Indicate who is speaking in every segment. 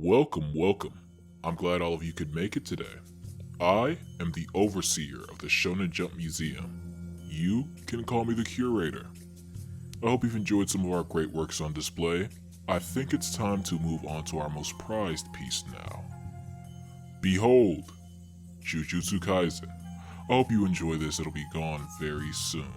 Speaker 1: Welcome, welcome. I'm glad all of you could make it today. I am the overseer of the Shonen Jump Museum. You can call me the curator. I hope you've enjoyed some of our great works on display. I think it's time to move on to our most prized piece now. Behold, Jujutsu Kaisen. I hope you enjoy this, it'll be gone very soon.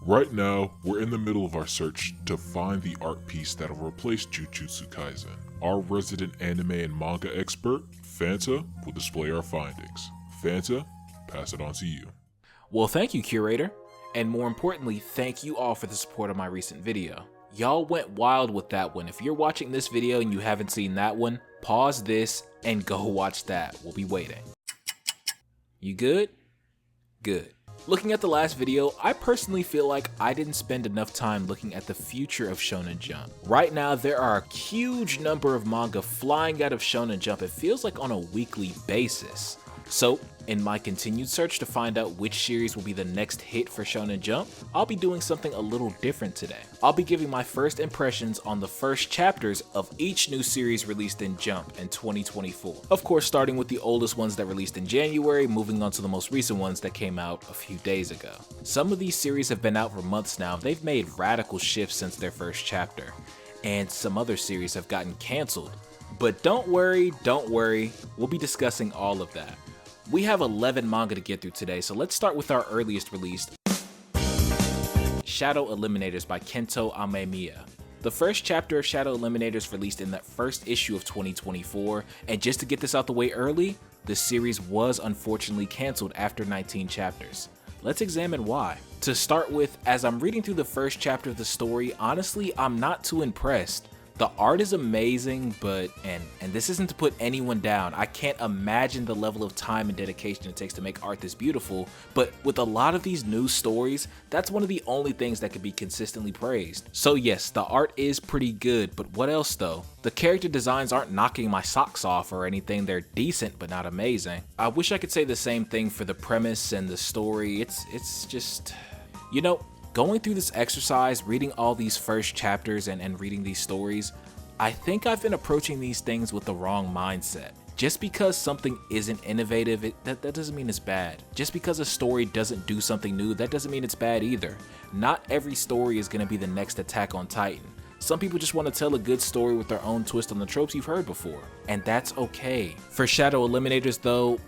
Speaker 1: Right now, we're in the middle of our search to find the art piece that'll replace Jujutsu Kaisen. Our resident anime and manga expert, Phanta, will display our findings. Phanta, pass it on to you.
Speaker 2: Well, thank you, curator. And more importantly, thank you all for the support of my recent video. Y'all went wild with that one. If you're watching this video and you haven't seen that one, pause this and go watch that. We'll be waiting. You good? Good. Looking at the last video, I personally feel like I didn't spend enough time looking at the future of Shonen Jump. Right now, there are a huge number of manga flying out of Shonen Jump, it feels like on a weekly basis. So, in my continued search to find out which series will be the next hit for Shonen Jump, I'll be doing something a little different today. I'll be giving my first impressions on the first chapters of each new series released in Jump in 2024. Of course, starting with the oldest ones that released in January, moving on to the most recent ones that came out a few days ago. Some of these series have been out for months now. They've made radical shifts since their first chapter, and some other series have gotten cancelled. But don't worry, we'll be discussing all of that. We have 11 manga to get through today, so let's start with our earliest release, Shadow Eliminators by Kento Amemiya. The first chapter of Shadow Eliminators released in the first issue of 2024, and just to get this out the way early, the series was unfortunately cancelled after 19 chapters. Let's examine why. To start with, as I'm reading through the first chapter of the story, honestly, I'm not too impressed. The art is amazing, but, and this isn't to put anyone down, I can't imagine the level of time and dedication it takes to make art this beautiful, but with a lot of these new stories, that's one of the only things that could be consistently praised. So yes, the art is pretty good, but what else though? The character designs aren't knocking my socks off or anything, they're decent but not amazing. I wish I could say the same thing for the premise and the story, it's just, you know, going through this exercise, reading all these first chapters and reading these stories, I think I've been approaching these things with the wrong mindset. Just because something isn't innovative, that doesn't mean it's bad. Just because a story doesn't do something new, that doesn't mean it's bad either. Not every story is going to be the next Attack on Titan. Some people just want to tell a good story with their own twist on the tropes you've heard before, and that's okay. For Shadow Eliminators though,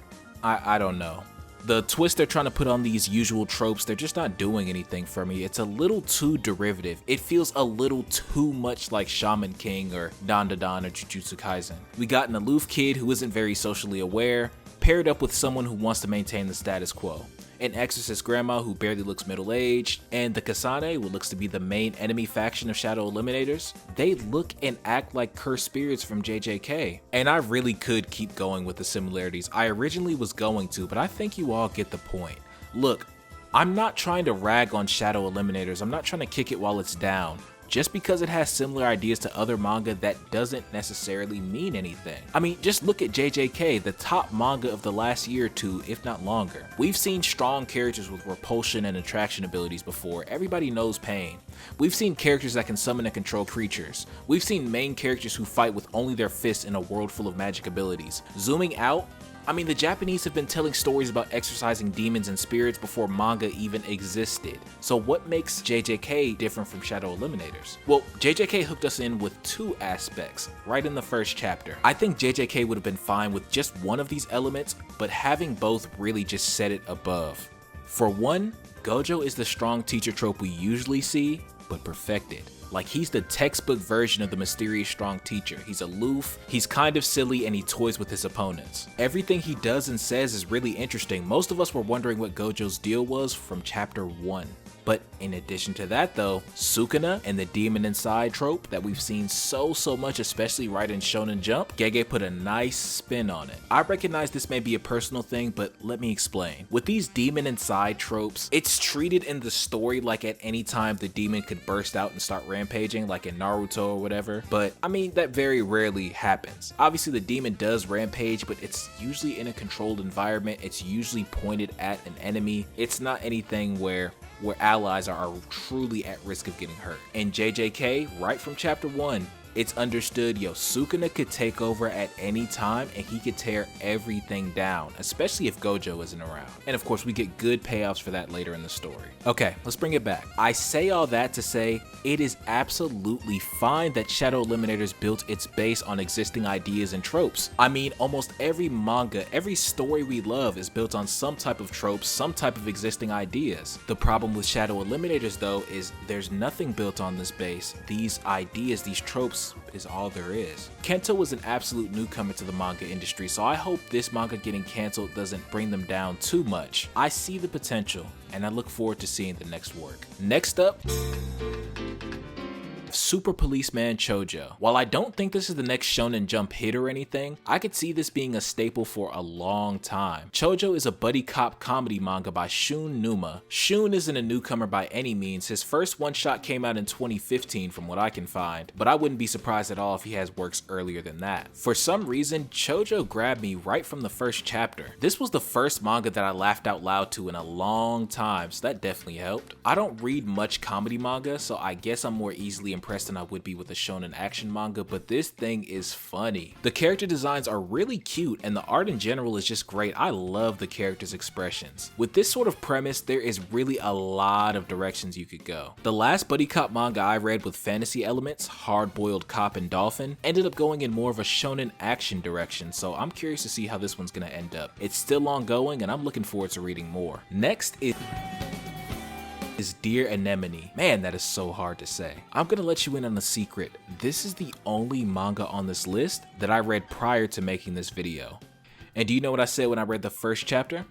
Speaker 2: I don't know. The twist they're trying to put on these usual tropes, they're just not doing anything for me. It's a little too derivative. It feels a little too much like Shaman King or Dandadan or Jujutsu Kaisen. We got an aloof kid who isn't very socially aware, paired up with someone who wants to maintain the status quo. An Exorcist grandma who barely looks middle-aged, and the Kasane, who looks to be the main enemy faction of Shadow Eliminators. They look and act like cursed spirits from JJK. And I really could keep going with the similarities. I originally was going to, but I think you all get the point. Look, I'm not trying to rag on Shadow Eliminators. I'm not trying to kick it while it's down. Just because it has similar ideas to other manga, that doesn't necessarily mean anything. I mean, just look at JJK, the top manga of the last year or two, if not longer. We've seen strong characters with repulsion and attraction abilities before. Everybody knows pain. We've seen characters that can summon and control creatures. We've seen main characters who fight with only their fists in a world full of magic abilities. Zooming out, I mean, the Japanese have been telling stories about exorcising demons and spirits before manga even existed. So what makes JJK different from Shadow Eliminators? Well, JJK hooked us in with two aspects right in the first chapter. I think JJK would have been fine with just one of these elements, but having both really just set it above. For one, Gojo is the strong teacher trope we usually see, but perfected. Like, he's the textbook version of the mysterious strong teacher. He's aloof, he's kind of silly, and he toys with his opponents. Everything he does and says is really interesting. Most of us were wondering what Gojo's deal was from chapter 1. But in addition to that though, Sukuna and the demon inside trope that we've seen so much, especially right in Shonen Jump, Gege put a nice spin on it. I recognize this may be a personal thing, but let me explain. With these demon inside tropes, it's treated in the story like at any time the demon could burst out and start rampaging, like in Naruto or whatever, but I mean, that very rarely happens. Obviously the demon does rampage, but it's usually in a controlled environment. It's usually pointed at an enemy. It's not anything where allies are truly at risk of getting hurt. In JJK, right from chapter 1, It's understood Sukuna could take over at any time and he could tear everything down, especially if Gojo isn't around. And of course we get good payoffs for that later in the story. Okay, let's bring it back. I say all that to say it is absolutely fine that Shadow Eliminators built its base on existing ideas and tropes. I mean, almost every manga, every story we love is built on some type of tropes, some type of existing ideas. The problem with Shadow Eliminators though is there's nothing built on this base. These ideas, these tropes is all there is. Kento was an absolute newcomer to the manga industry, so I hope this manga getting cancelled doesn't bring them down too much. I see the potential, and I look forward to seeing the next work. Next up, Super Policeman Chojo. While I don't think this is the next Shonen Jump hit or anything, I could see this being a staple for a long time. Chojo is a buddy cop comedy manga by Shun Numa. Shun isn't a newcomer by any means. His first one-shot came out in 2015 from what I can find, but I wouldn't be surprised at all if he has works earlier than that. For some reason, Chojo grabbed me right from the first chapter. This was the first manga that I laughed out loud to in a long time, so that definitely helped. I don't read much comedy manga, so I guess I'm more easily impressed than I would be with a shonen action manga, but this thing is funny. The character designs are really cute and the art in general is just great. I love the characters' expressions. With this sort of premise, there is really a lot of directions you could go. The last buddy cop manga I read with fantasy elements, Hard Boiled Cop and Dolphin, ended up going in more of a shonen action direction, so I'm curious to see how this one's gonna end up. It's still ongoing and I'm looking forward to reading more. Next is Dear Anemone. Man, that is so hard to say. I'm gonna let you in on a secret. This is the only manga on this list that I read prior to making this video. And do you know what I said when I read the first chapter?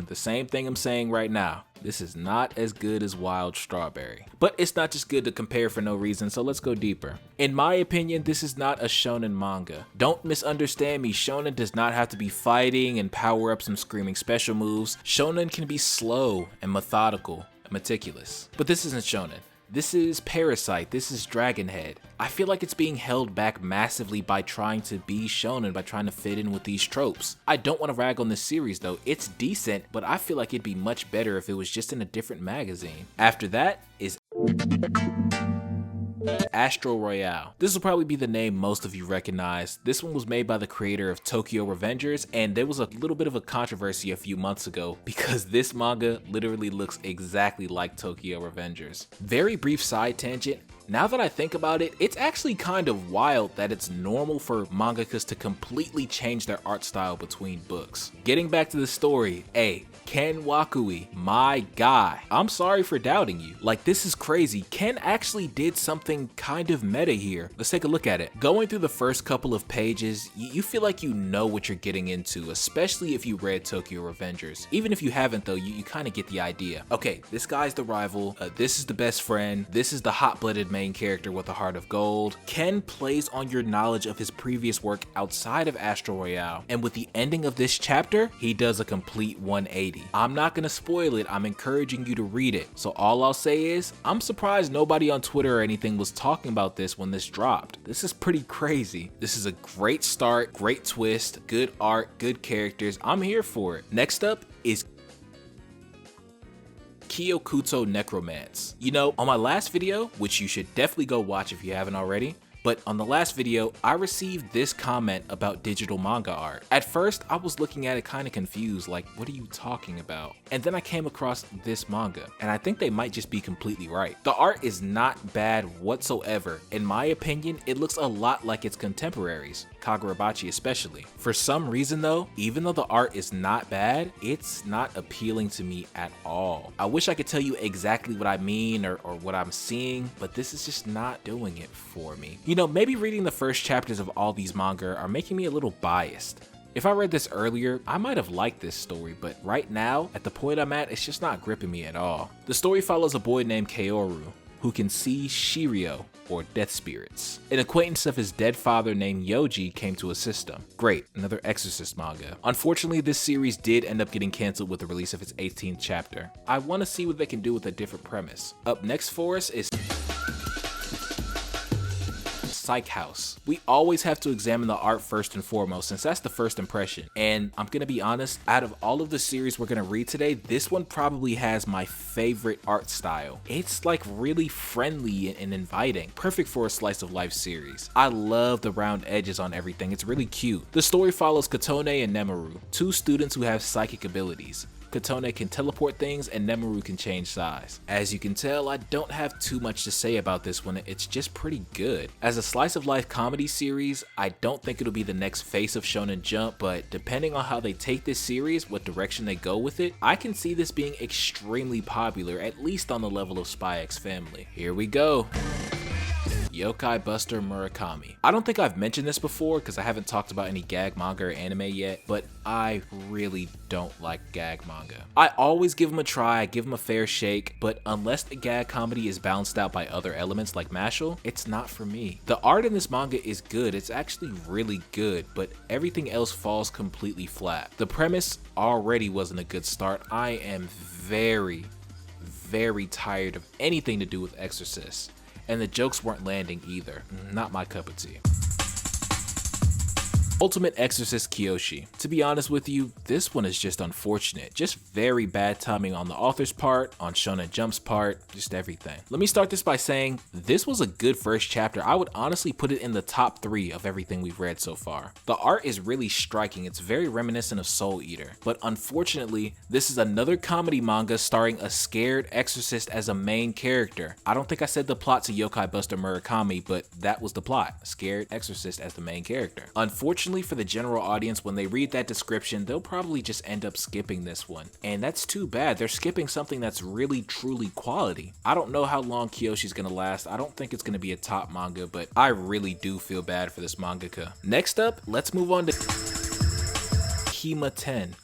Speaker 2: The same thing I'm saying right now. This is not as good as Wild Strawberry. But it's not just good to compare for no reason, so let's go deeper. In my opinion, this is not a shonen manga. Don't misunderstand me, shonen does not have to be fighting and power-ups and screaming special moves. Shonen can be slow and methodical. Meticulous. But this isn't shonen. This is Parasite, this is Dragonhead. I feel like it's being held back massively by trying to be shonen, by trying to fit in with these tropes. I don't want to rag on this series though, it's decent, but I feel like it'd be much better if it was just in a different magazine. After that is Astro Royale. This will probably be the name most of you recognize. This one was made by the creator of Tokyo Revengers, and there was a little bit of a controversy a few months ago because this manga literally looks exactly like Tokyo Revengers. Very brief side tangent. Now that I think about it, it's actually kind of wild that it's normal for mangakas to completely change their art style between books. Getting back to the story, Ken Wakui, my guy. I'm sorry for doubting you. Like, this is crazy. Ken actually did something kind of meta here. Let's take a look at it. Going through the first couple of pages, you feel like you know what you're getting into, especially if you read Tokyo Revengers. Even if you haven't though, you kind of get the idea. Okay, this guy's the rival, this is the best friend, this is the hot-blooded main character with a heart of gold. Ken plays on your knowledge of his previous work outside of Astro Royale, and with the ending of this chapter, he does a complete 180. I'm not gonna spoil it, I'm encouraging you to read it. So all I'll say is, I'm surprised nobody on Twitter or anything was talking about this when this dropped. This is pretty crazy. This is a great start, great twist, good art, good characters. I'm here for it. Next up is Kokuto Necromance. You know, on my last video, which you should definitely go watch if you haven't already, but on the last video, I received this comment about digital manga art. At first, I was looking at it kind of confused, like, what are you talking about? And then I came across this manga, and I think they might just be completely right. The art is not bad whatsoever. In my opinion, it looks a lot like its contemporaries, Kagurabachi especially. For some reason though, even though the art is not bad, it's not appealing to me at all. I wish I could tell you exactly what I mean or what I'm seeing, but this is just not doing it for me. You know, maybe reading the first chapters of all these manga are making me a little biased. If I read this earlier, I might have liked this story, but right now, at the point I'm at, it's just not gripping me at all. The story follows a boy named Kaoru, who can see Shiryo, or death spirits. An acquaintance of his dead father named Yoji came to assist him. Great, another Exorcist manga. Unfortunately, this series did end up getting cancelled with the release of its 18th chapter. I want to see what they can do with a different premise. Up next for us is Psy House. We always have to examine the art first and foremost, since that's the first impression. And I'm gonna be honest, out of all of the series we're gonna read today, this one probably has my favorite art style. It's like really friendly and inviting, perfect for a slice of life series. I love the round edges on everything, it's really cute. The story follows Kotone and Nemaru, two students who have psychic abilities. Kotone can teleport things and Nemaru can change size. As you can tell, I don't have too much to say about this one, it's just pretty good. As a slice of life comedy series, I don't think it'll be the next face of Shonen Jump, but depending on how they take this series, what direction they go with it, I can see this being extremely popular, at least on the level of Spy X Family. Here we go. Yokai Buster Muracami. I don't think I've mentioned this before because I haven't talked about any gag manga or anime yet, but I really don't like gag manga. I always give them a try, I give them a fair shake, but unless the gag comedy is balanced out by other elements like Mashal, it's not for me. The art in this manga is good, it's actually really good, but everything else falls completely flat. The premise already wasn't a good start. I am very tired of anything to do with Exorcist. And the jokes weren't landing either. Not my cup of tea. Ultimate Exorcist Kyoshi. To be honest with you, this one is just unfortunate. Just very bad timing on the author's part, on Shonen Jump's part, just everything. Let me start this by saying, this was a good first chapter. I would honestly put it in the top 3 of everything we've read so far. The art is really striking, it's very reminiscent of Soul Eater. But unfortunately, this is another comedy manga starring a scared exorcist as a main character. I don't think I said the plot to Yokai Buster Murakami, but that was the plot. A scared exorcist as the main character. Unfortunately for the general audience, when they read that description, they'll probably just end up skipping this one. And that's too bad. They're skipping something that's really truly quality. I don't know how long Kyoshi's gonna last. I don't think it's gonna be a top manga, but I really do feel bad for this mangaka. Next up, let's move on to hima-ten.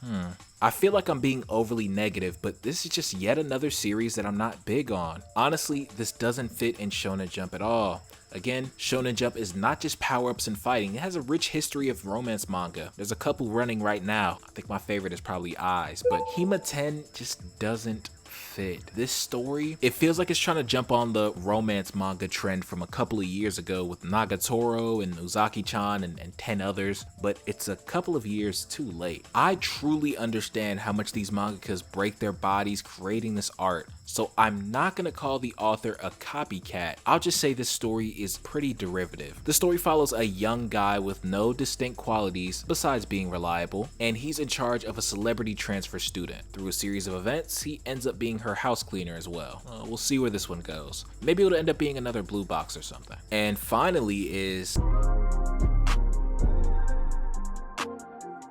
Speaker 2: I feel like I'm being overly negative, but this is just yet another series that I'm not big on. Honestly, this doesn't fit in Shonen Jump at all. Again, Shonen Jump is not just power-ups and fighting, it has a rich history of romance manga. There's a couple running right now. I think my favorite is probably Eyes, but hima-ten just doesn't fit. This story, it feels like it's trying to jump on the romance manga trend from a couple of years ago with Nagatoro and Uzaki-chan and 10 others, but it's a couple of years too late. I truly understand how much these mangakas break their bodies creating this art, so I'm not gonna call the author a copycat. I'll just say this story is pretty derivative. The story follows a young guy with no distinct qualities besides being reliable, and he's in charge of a celebrity transfer student. Through a series of events, he ends up being her house cleaner as well. We'll see where this one goes. Maybe it'll end up being another blue box or something. And finally is...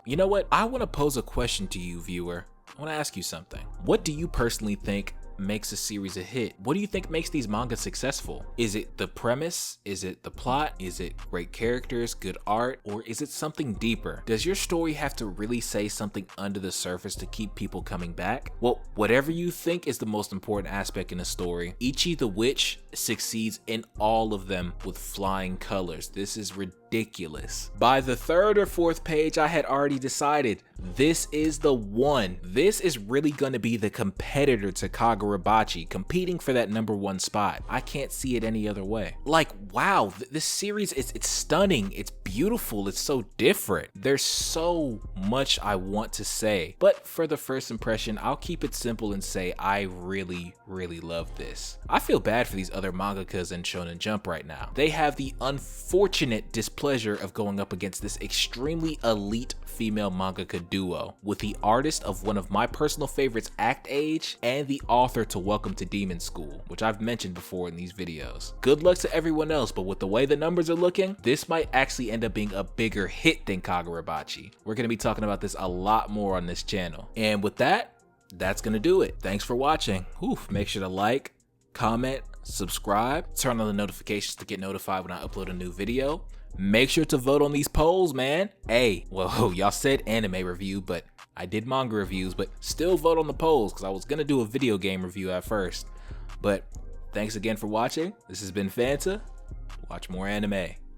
Speaker 2: You know what? I want to pose a question to you, viewer. I want to ask you something. What do you personally think makes a series a hit? What do you think makes these mangas successful? Is it the premise? Is it the plot? Is it great characters, good art? Or is it something deeper? Does your story have to really say something under the surface to keep people coming back? Well, whatever you think is the most important aspect in a story, Ichi the Witch succeeds in all of them with flying colors. This is ridiculous. By the 3rd or 4th page, I had already decided this is the one. This is really going to be the competitor to Kagurabachi, competing for that #1 spot. I can't see it any other way. Like, wow, this series, it's stunning, it's beautiful, it's so different. There's so much I want to say, but for the first impression, I'll keep it simple and say I really love this. I feel bad for these other mangakas in Shonen Jump right now. They have the unfortunate displeasure of going up against this extremely elite female mangaka duo, with the artist of one of my personal favorites, Act Age, and the author to Welcome to Demon School, which I've mentioned before in these videos. Good luck to everyone else, but with the way the numbers are looking, this might actually end up being a bigger hit than Kagurabachi. We're going to be talking about this a lot more on this channel. And with that, that's going to do it. Thanks for watching. Make sure to like, comment, subscribe, turn on the notifications to get notified when I upload a new video. Make sure to vote on these polls, man. Hey, well, y'all said anime review, but I did manga reviews, but still vote on the polls because I was gonna do a video game review at first. But thanks again for watching. This has been Phanta. Watch more anime.